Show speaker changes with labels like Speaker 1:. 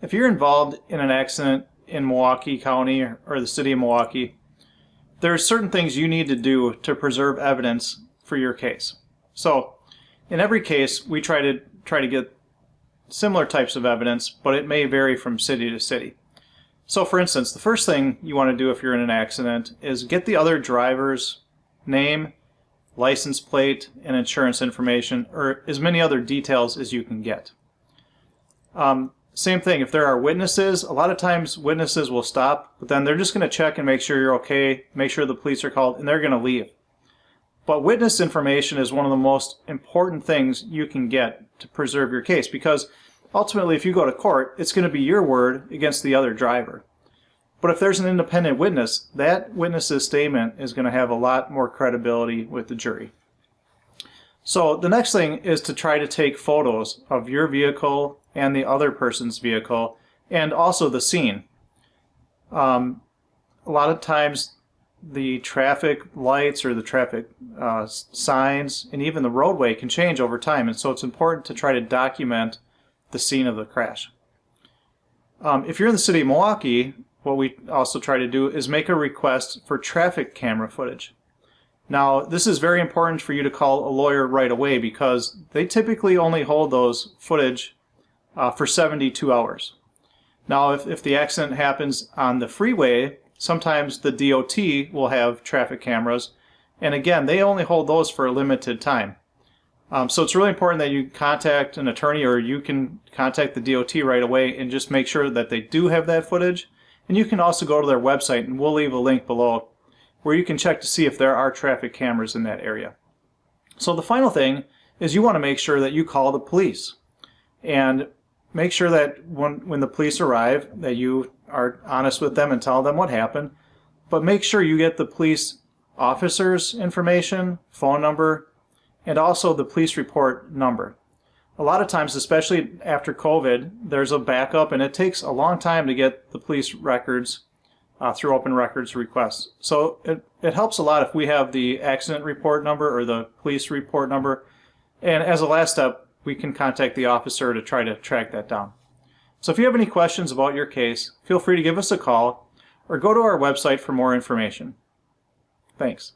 Speaker 1: if you're involved in an accident in Milwaukee County or the city of Milwaukee, there are certain things you need to do to preserve evidence for your case. So in every case, we try to get similar types of evidence, but it may vary from city to city. So for instance, the first thing you want to do if you're in an accident is get the other driver's name, license plate, and insurance information, or as many other details as you can get. Same thing, if there are witnesses, a lot of times witnesses will stop, but then they're just going to check and make sure you're okay, make sure the police are called, and they're going to leave. But witness information is one of the most important things you can get to preserve your case, because ultimately if you go to court, it's going to be your word against the other driver. But if there's an independent witness, that witness's statement is going to have a lot more credibility with the jury. So the next thing is to try to take photos of your vehicle and the other person's vehicle, and also the scene. A lot of times the traffic lights or the traffic signs and even the roadway can change over time, and so it's important to try to document the scene of the crash. If you're in the city of Milwaukee, what we also try to do is make a request for traffic camera footage. Now, this is very important for you to call a lawyer right away, because they typically only hold those footage for 72 hours. Now, if the accident happens on the freeway, sometimes the DOT will have traffic cameras, and again, they only hold those for a limited time. So it's really important that you contact an attorney, or you can contact the DOT right away and just make sure that they do have that footage. And you can also go to their website, and we'll leave a link below where you can check to see if there are traffic cameras in that area. So the final thing is you want to make sure that you call the police, and make sure that when the police arrive that you are honest with them and tell them what happened, but make sure you get the police officer's information, phone number, and also the police report number. A lot of times, especially after COVID, there's a backup, and it takes a long time to get the police records through open records requests. So it helps a lot if we have the accident report number or the police report number, and as a last step, we can contact the officer to try to track that down. So if you have any questions about your case, feel free to give us a call or go to our website for more information. Thanks.